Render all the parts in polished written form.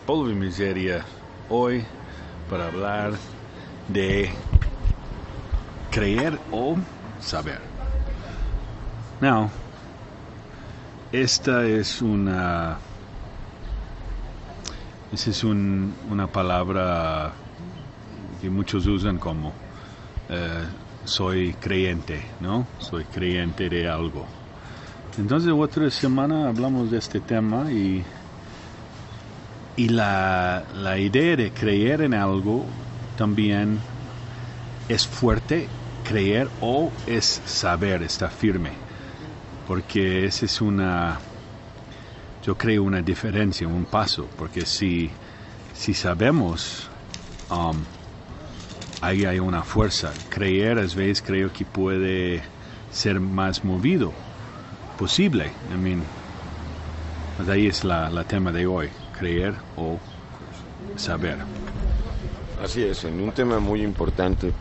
Polvo y miseria hoy para hablar de creer o saber. Now, esta es una palabra que muchos usan como soy creyente, ¿no? Soy creyente de algo. Entonces otra semana hablamos de este tema y la idea de creer en algo también es fuerte, creer o es saber, está firme, porque esa es yo creo una diferencia, un paso, porque si sabemos, ahí hay una fuerza. Creer, a veces creo que puede ser más movido posible. Pues ahí es la tema de hoy, creer o saber. Así es, en un tema muy importante.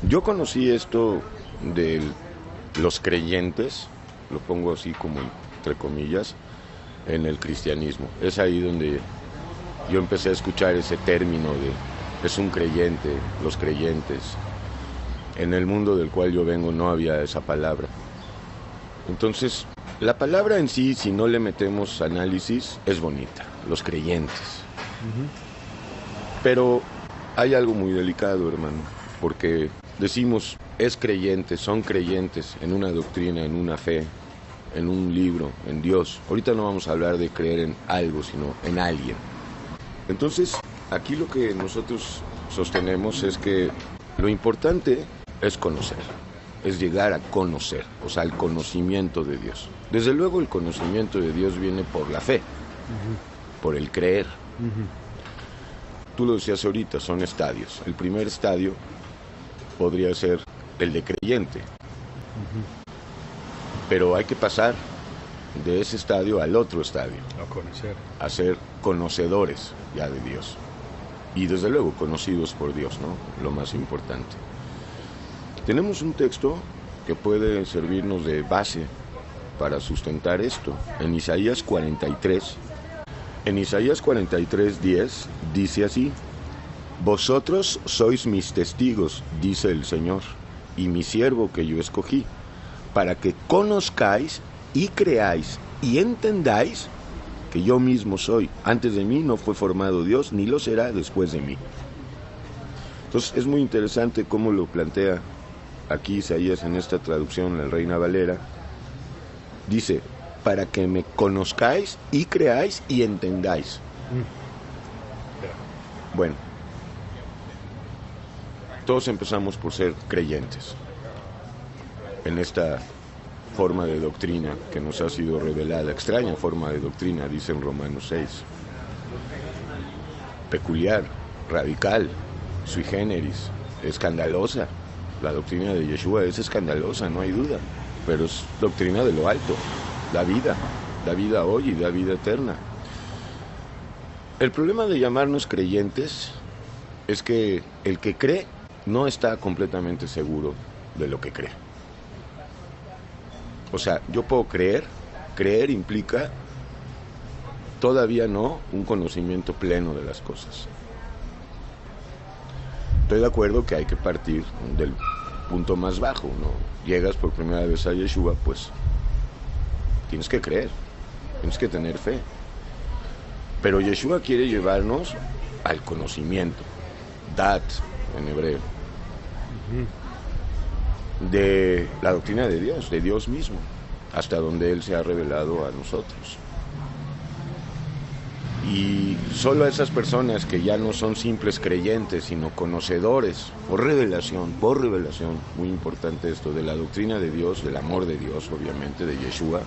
Yo conocí esto de los creyentes, lo pongo así como entre comillas, en el cristianismo. Es ahí donde yo empecé a escuchar ese término de es un creyente, los creyentes. En el mundo del cual yo vengo no había esa palabra. Entonces, la palabra en sí, si no le metemos análisis, es bonita, los creyentes. Pero hay algo muy delicado, hermano, porque decimos, es creyente, son creyentes en una doctrina, en una fe, en un libro, en Dios. Ahorita no vamos a hablar de creer en algo, sino en alguien. Entonces, aquí lo que nosotros sostenemos es que lo importante es conocer, es llegar a conocer, o sea, el conocimiento de Dios. Desde luego el conocimiento de Dios viene por la fe, por el creer. Tú lo decías ahorita, son estadios. El primer estadio podría ser el de creyente. Pero hay que pasar de ese estadio al otro estadio. A conocer. A ser conocedores ya de Dios. Y desde luego conocidos por Dios, ¿no? Lo más importante. Tenemos un texto que puede servirnos de base para sustentar esto. En Isaías 43. En Isaías 43:10 dice así: Vosotros sois mis testigos, dice el Señor, y mi siervo que yo escogí, para que conozcáis y creáis y entendáis que yo mismo soy. Antes de mí no fue formado Dios, ni lo será después de mí. Entonces es muy interesante cómo lo plantea aquí Isaías en esta traducción, la Reina Valera. Dice, para que me conozcáis y creáis y entendáis. Bueno, todos empezamos por ser creyentes en esta forma de doctrina que nos ha sido revelada, extraña forma de doctrina, dice en Romanos 6. Peculiar, radical, sui generis, escandalosa. La doctrina de Yeshua es escandalosa, no hay duda, pero es doctrina de lo alto, da vida hoy y da vida eterna. El problema de llamarnos creyentes es que el que cree no está completamente seguro de lo que cree. O sea, yo puedo creer implica todavía no un conocimiento pleno de las cosas. Estoy de acuerdo que hay que partir del punto más bajo, ¿no? Llegas por primera vez a Yeshua, pues tienes que creer, tienes que tener fe. Pero Yeshua quiere llevarnos al conocimiento, dat en hebreo, de la doctrina de Dios mismo, hasta donde Él se ha revelado a nosotros. Y solo a esas personas que ya no son simples creyentes, sino conocedores, por revelación, muy importante esto, de la doctrina de Dios, del amor de Dios, obviamente, de Yeshua,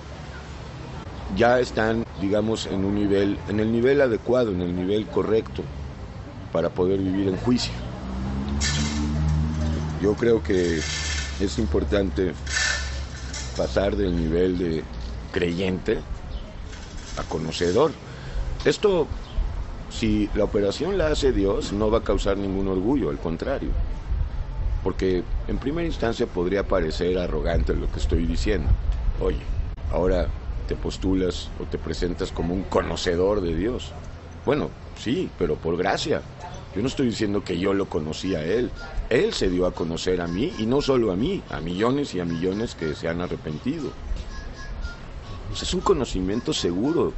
ya están, digamos, en el nivel adecuado, en el nivel correcto, para poder vivir en juicio. Yo creo que es importante pasar del nivel de creyente a conocedor. Esto, si la operación la hace Dios, no va a causar ningún orgullo, al contrario. Porque en primera instancia podría parecer arrogante lo que estoy diciendo. Oye, ahora te postulas o te presentas como un conocedor de Dios. Bueno, sí, pero por gracia. Yo no estoy diciendo que yo lo conocí a Él. Él se dio a conocer a mí, y no solo a mí, a millones y a millones que se han arrepentido. Pues es un conocimiento seguro.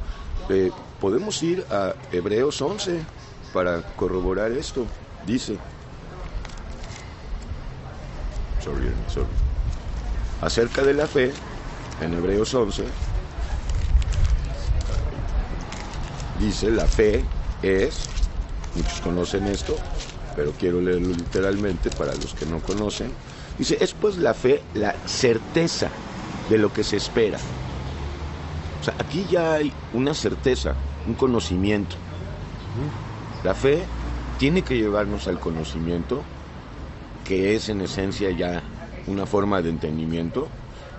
Podemos ir a Hebreos 11 para corroborar esto. Dice, acerca de la fe, en Hebreos 11, dice, la fe es, muchos conocen esto, pero quiero leerlo literalmente para los que no conocen. Dice, es pues la fe la certeza de lo que se espera. O sea, aquí ya hay una certeza, un conocimiento. La fe tiene que llevarnos al conocimiento, que es en esencia ya una forma de entendimiento.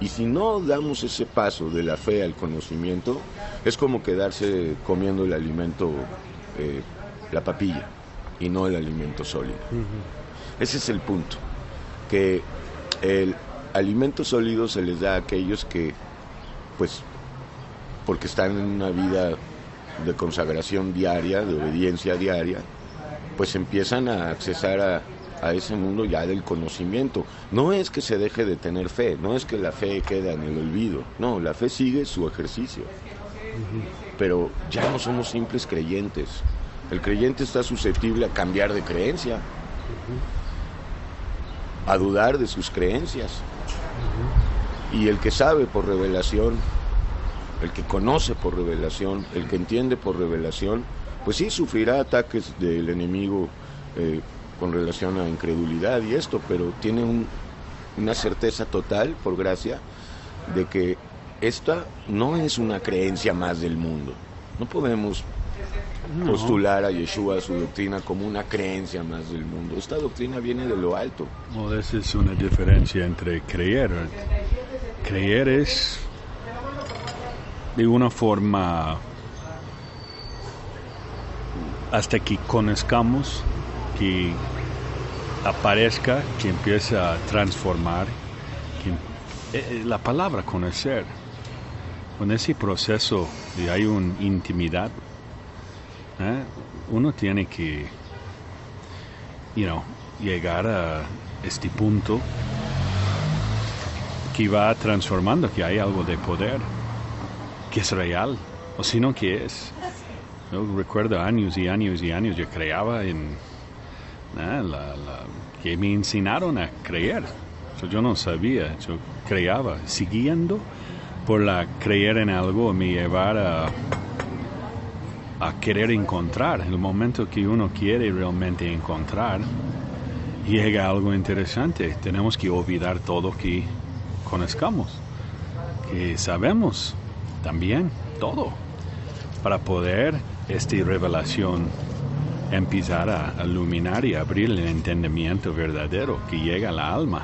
Y si no damos ese paso de la fe al conocimiento, es como quedarse comiendo el alimento, la papilla, y no el alimento sólido. Ese es el punto, que el alimento sólido se les da a aquellos que, pues, porque están en una vida de consagración diaria, de obediencia diaria, pues empiezan a accesar a ese mundo ya del conocimiento. No es que se deje de tener fe, no es que la fe queda en el olvido, no, la fe sigue su ejercicio. Pero ya no somos simples creyentes. El creyente está susceptible a cambiar de creencia, a dudar de sus creencias. Y el que sabe por revelación, el que conoce por revelación, el que entiende por revelación, pues sí sufrirá ataques del enemigo con relación a incredulidad y esto, pero tiene una certeza total, por gracia, de que esta no es una creencia más del mundo. No podemos postular a Yeshua, su doctrina, como una creencia más del mundo. Esta doctrina viene de lo alto. Well, esa es una diferencia entre creer. Creer es de una forma hasta que conozcamos, que aparezca, que empiece a transformar, la palabra conocer. Con ese proceso de hay una intimidad, uno tiene que llegar a este punto que va transformando, que hay algo de poder, que es real, o si no, que es. Yo recuerdo años y años y años, yo creaba en que me enseñaron a creer. Yo no sabía, yo creaba, siguiendo por creer en algo, me llevar a querer encontrar. En el momento que uno quiere realmente encontrar, llega algo interesante. Tenemos que olvidar todo que conozcamos, que sabemos también todo, para poder esta revelación empezar a iluminar y abrir el entendimiento verdadero que llega a la alma.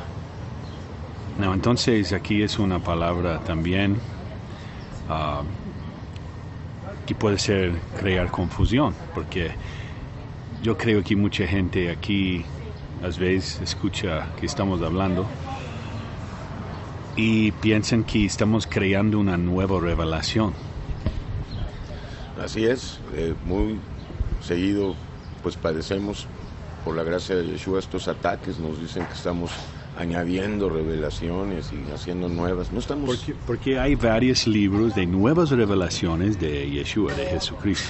No, entonces aquí es una palabra también que puede ser crear confusión, porque yo creo que mucha gente aquí a veces escucha que estamos hablando y piensan que estamos creando una nueva revelación. Así es, muy seguido pues padecemos por la gracia de Yeshua estos ataques, nos dicen que estamos añadiendo revelaciones y haciendo nuevas. No estamos... Porque hay varios libros de nuevas revelaciones de Yeshua, de Jesucristo.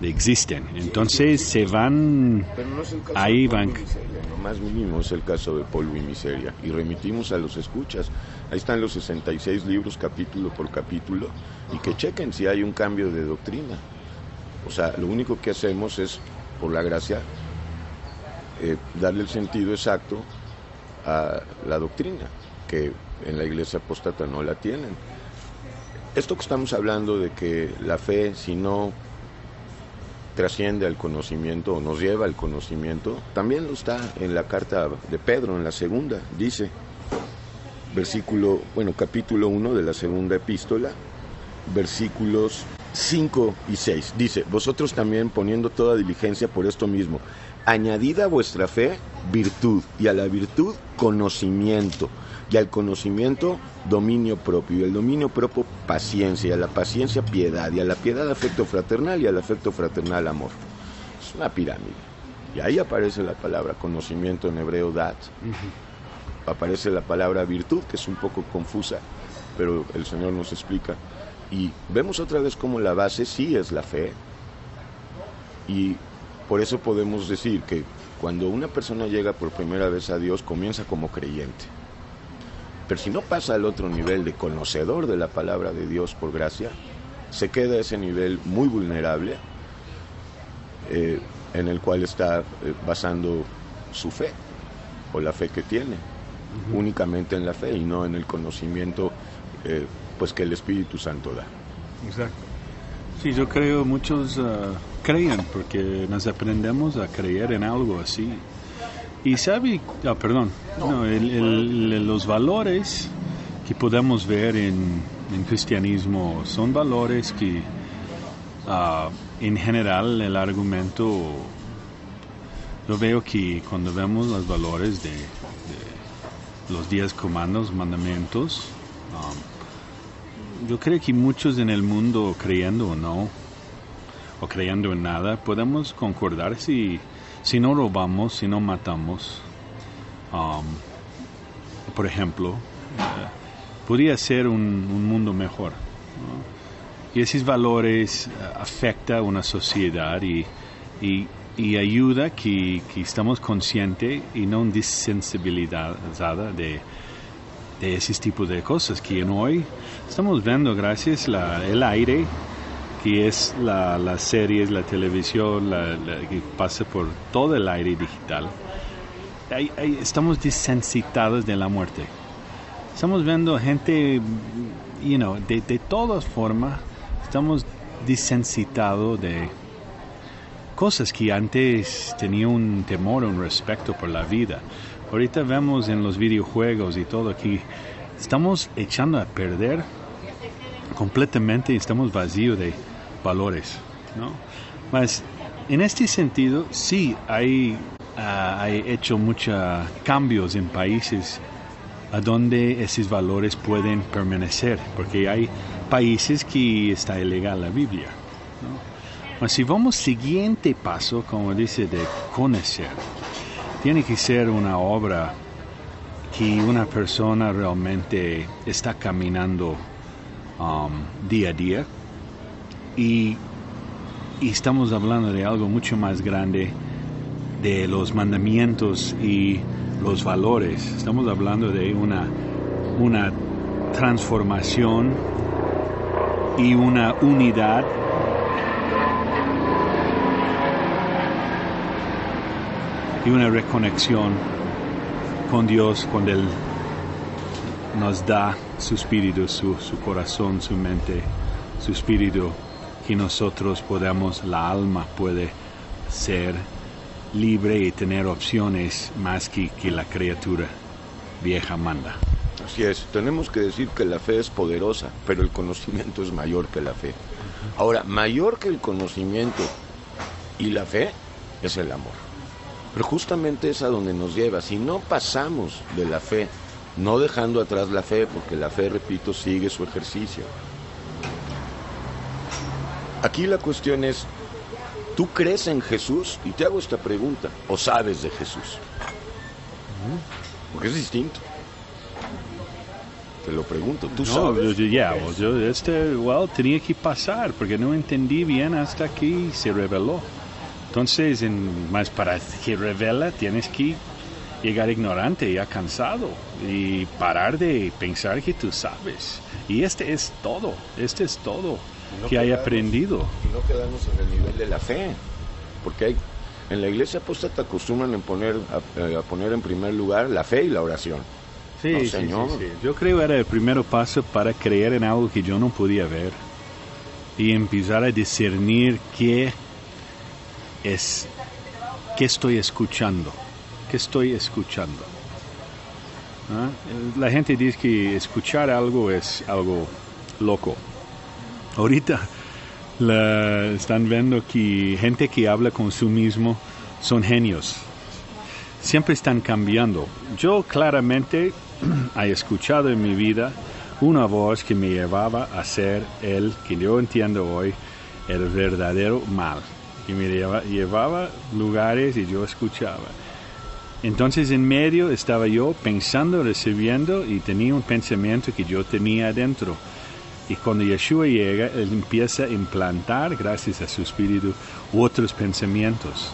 Existen. Entonces se van... Pero no es el caso ahí de van... miseria, lo más mínimo es el caso de polvo y miseria. Y remitimos a los escuchas. Ahí están los 66 libros capítulo por capítulo. Y que chequen si hay un cambio de doctrina. O sea, lo único que hacemos es, por la gracia, darle el sentido exacto a la doctrina, que en la iglesia apóstata no la tienen. Esto que estamos hablando de que la fe, si no trasciende al conocimiento o nos lleva al conocimiento, también lo está en la carta de Pedro, en la segunda, dice, capítulo 1 de la segunda epístola, versículos 5 y 6, dice, vosotros también poniendo toda diligencia por esto mismo, añadid a vuestra fe virtud, y a la virtud conocimiento, y al conocimiento dominio propio, y al dominio propio paciencia, y a la paciencia piedad, y a la piedad afecto fraternal, y al afecto fraternal amor. Es una pirámide. Y ahí aparece la palabra conocimiento, en hebreo dat. Aparece la palabra virtud, que es un poco confusa, pero el Señor nos explica. Y vemos otra vez cómo la base sí es la fe. Y por eso podemos decir que cuando una persona llega por primera vez a Dios, comienza como creyente. Pero si no pasa al otro nivel de conocedor de la palabra de Dios por gracia, se queda a ese nivel muy vulnerable, en el cual está basando su fe, o la fe que tiene, únicamente en la fe y no en el conocimiento pues que el Espíritu Santo da. Exacto. Sí, yo creo muchos creen porque nos aprendemos a creer en algo así. Y sabe, los valores que podemos ver en cristianismo son valores que en general el argumento, yo veo que cuando vemos los valores de los 10 mandamientos, yo creo que muchos en el mundo, creyendo o no, o creyendo en nada, podemos concordar si no robamos, si no matamos, por ejemplo, podría ser un mundo mejor, ¿no? Y esos valores afectan a una sociedad y ayuda que estamos conscientes y no desensibilizada de ese tipo de cosas que en hoy estamos viendo gracias el aire, que es las series, la televisión, que pasa por todo el aire digital. Estamos desensitizados de la muerte. Estamos viendo gente, de todas formas, estamos desensitizados de cosas que antes tenía un temor, un respeto por la vida. Ahorita vemos en los videojuegos y todo que estamos echando a perder completamente y estamos vacíos de valores, ¿no? Mas en este sentido sí hay hecho muchos cambios en países a donde esos valores pueden permanecer, porque hay países que está ilegal la Biblia, ¿no? Mas si vamos siguiente paso, como dice, de conocer, tiene que ser una obra que una persona realmente está caminando día a día, y estamos hablando de algo mucho más grande de los mandamientos y los valores. Estamos hablando de una transformación y una unidad y una reconexión con Dios cuando Él nos da su espíritu, su corazón, su mente, su espíritu, que nosotros podamos, la alma puede ser libre y tener opciones más que la criatura vieja manda. Así es, tenemos que decir que la fe es poderosa, pero el conocimiento es mayor que la fe. Ahora, mayor que el conocimiento y la fe es el amor. Pero justamente es a donde nos lleva. Si no pasamos de la fe, no dejando atrás la fe, porque la fe, repito, sigue su ejercicio. Aquí la cuestión es, ¿tú crees en Jesús? Y te hago esta pregunta, ¿o sabes de Jesús? Porque es distinto. Te lo pregunto, ¿tú sabes? Yo tenía que pasar, porque no entendí bien hasta que se reveló. Entonces, más para que revela, tienes que llegar ignorante, ya cansado, y parar de pensar que tú sabes. Y este es todo que hay aprendido. Y no quedamos en el nivel de la fe, porque en la iglesia apóstata acostumbran a poner en primer lugar la fe y la oración. Sí, no, sí, Señor. Sí. Yo creo que era el primer paso para creer en algo que yo no podía ver y empezar a discernir qué estoy escuchando. ¿Qué estoy escuchando? ¿Ah? La gente dice que escuchar algo es algo loco. Ahorita están viendo que gente que habla con sí mismo son genios. Siempre están cambiando. Yo claramente he escuchado en mi vida una voz que me llevaba a ser el que yo entiendo hoy, el verdadero mal. Y me llevaba lugares y yo escuchaba. Entonces en medio estaba yo pensando, recibiendo, y tenía un pensamiento que yo tenía adentro. Y cuando Yeshua llega, Él empieza a implantar, gracias a su Espíritu, otros pensamientos.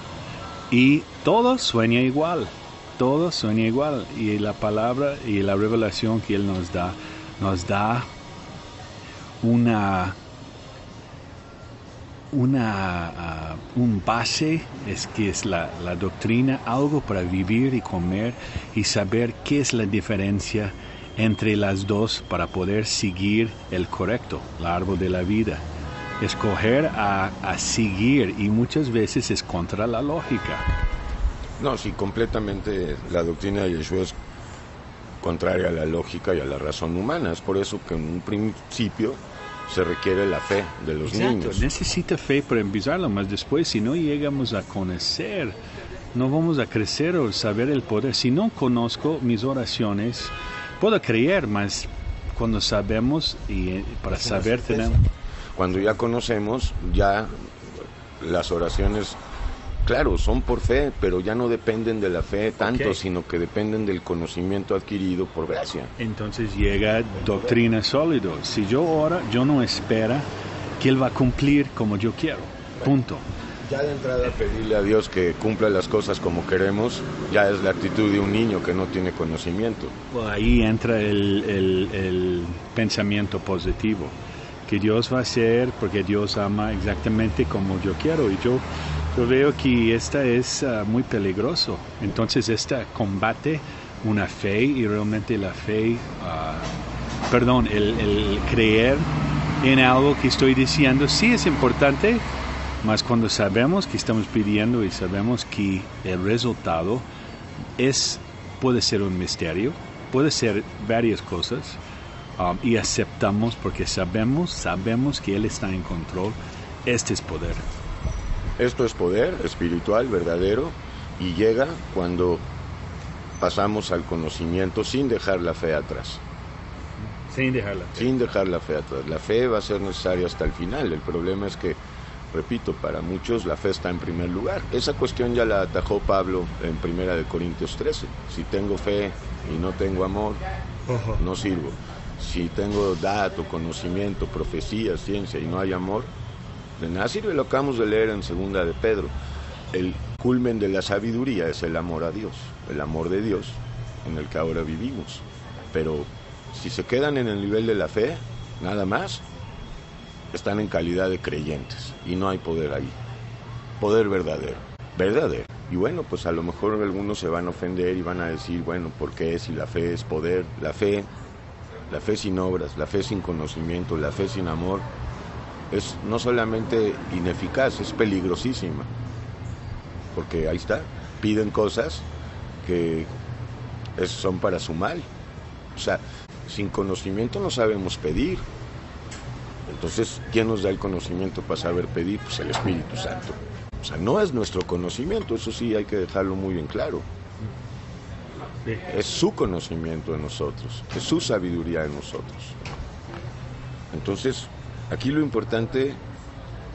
Y todo sueña igual, todo sueña igual. Y la palabra y la revelación que Él nos da un base, es que es la doctrina, algo para vivir y comer y saber qué es la diferencia entre las dos para poder seguir el correcto, el árbol de la vida. Escoger a seguir, y muchas veces es contra la lógica. No, sí, completamente la doctrina de Yeshua es contraria a la lógica y a la razón humana. Es por eso que en un principio se requiere la fe de los niños. Necesita fe para empezarlo, mas después, si no llegamos a conocer, no vamos a crecer o saber el poder. Si no conozco mis oraciones, puedo creer, mas cuando sabemos, y para saber tenemos... Cuando ya conocemos, ya las oraciones, claro, son por fe, pero ya no dependen de la fe tanto, sino que dependen del conocimiento adquirido por gracia. Entonces llega doctrina sólida. Si yo oro, yo no espero que Él va a cumplir como yo quiero. Punto. Ya de entrada pedirle a Dios que cumpla las cosas como queremos, ya es la actitud de un niño que no tiene conocimiento. Ahí entra el pensamiento positivo, que Dios va a hacer porque Dios ama exactamente como yo quiero. Y yo veo que esta es muy peligroso. Entonces esta combate una fe, y realmente la fe, el creer en algo que estoy diciendo sí es importante, mas cuando sabemos que estamos pidiendo y sabemos que el resultado puede ser un misterio, puede ser varias cosas, y aceptamos porque sabemos que Él está en control. Este es poder. Esto es poder espiritual, verdadero, y llega cuando pasamos al conocimiento sin dejar la fe atrás. Sin dejar la fe atrás. La fe va a ser necesaria hasta el final. El problema es que, repito, para muchos la fe está en primer lugar. Esa cuestión ya la atajó Pablo en 1 Corintios 13. Si tengo fe y no tengo amor, no sirvo. Si tengo dato, conocimiento, profecía, ciencia y no hay amor, de nada sirve. Lo acabamos de leer en 2 de Pedro. El culmen de la sabiduría es el amor a Dios, el amor de Dios en el que ahora vivimos. Pero si se quedan en el nivel de la fe, nada más, están en calidad de creyentes y no hay poder ahí. Poder verdadero. Y bueno, pues a lo mejor algunos se van a ofender y van a decir, bueno, ¿por qué si la fe es poder? La fe sin obras, la fe sin conocimiento, la fe sin amor, es no solamente ineficaz, es peligrosísima. Porque ahí está, piden cosas que son para su mal. O sea, sin conocimiento no sabemos pedir. Entonces, ¿quién nos da el conocimiento para saber pedir? Pues el Espíritu Santo. O sea, no es nuestro conocimiento, eso sí hay que dejarlo muy en claro. Es su conocimiento en nosotros, es su sabiduría en nosotros. Entonces, aquí lo importante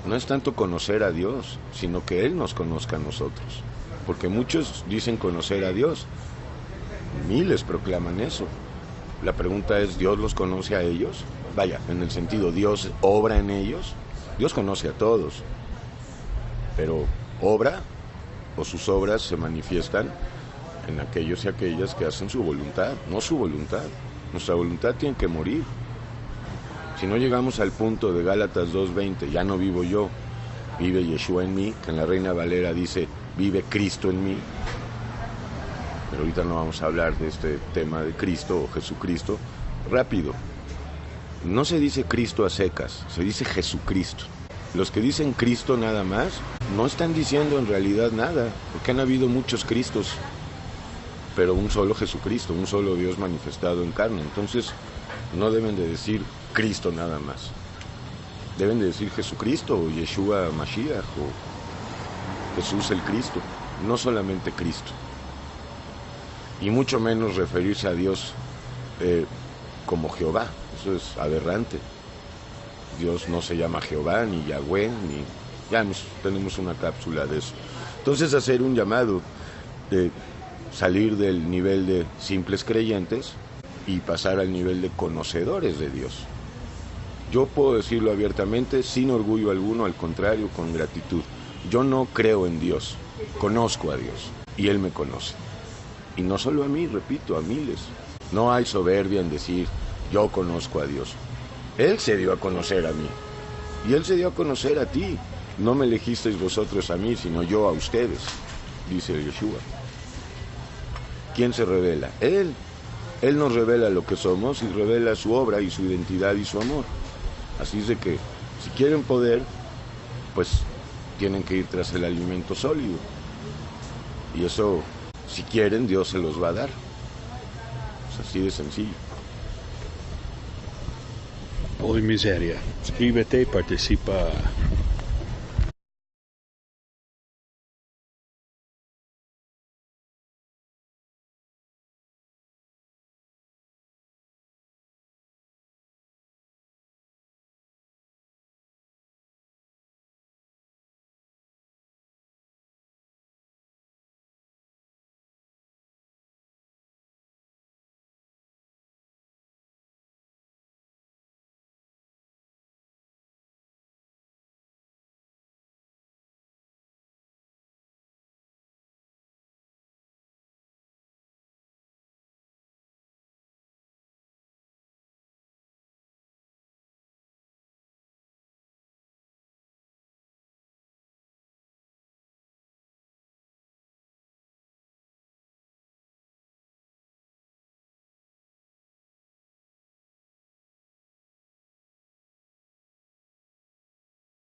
no es tanto conocer a Dios, sino que Él nos conozca a nosotros. Porque muchos dicen conocer a Dios, miles proclaman eso. La pregunta es, ¿Dios los conoce a ellos? Vaya, en el sentido, ¿Dios obra en ellos? Dios conoce a todos, pero obra o sus obras se manifiestan en aquellos y aquellas que hacen su voluntad, no su voluntad. Nuestra voluntad tiene que morir. Si no llegamos al punto de Gálatas 2:20, ya no vivo yo, vive Yeshua en mí, que en la Reina Valera dice, vive Cristo en mí. Pero ahorita no vamos a hablar de este tema de Cristo o Jesucristo. Rápido, no se dice Cristo a secas, se dice Jesucristo. Los que dicen Cristo nada más, no están diciendo en realidad nada, porque han habido muchos Cristos, pero un solo Jesucristo, un solo Dios manifestado en carne. Entonces, no deben de decir Cristo nada más. Deben de decir Jesucristo o Yeshua Mashiach o Jesús el Cristo, no solamente Cristo. Y mucho menos referirse a Dios como Jehová. Eso es aberrante. Dios no se llama Jehová, ni Yahweh, ni... Ya tenemos una cápsula de eso. Entonces hacer un llamado de salir del nivel de simples creyentes y pasar al nivel de conocedores de Dios. Yo puedo decirlo abiertamente, sin orgullo alguno, al contrario, con gratitud. Yo no creo en Dios, conozco a Dios y Él me conoce. Y no solo a mí, repito, a miles. No hay soberbia en decir, yo conozco a Dios. Él se dio a conocer a mí y Él se dio a conocer a ti. No me elegisteis vosotros a mí, sino yo a ustedes, dice Yeshua. ¿Quién se revela? Él. Él nos revela lo que somos y revela su obra y su identidad y su amor. Así es de que, si quieren poder, pues tienen que ir tras el alimento sólido. Y eso, si quieren, Dios se los va a dar. Es así de sencillo. Hoy miseria. Suscríbete, participa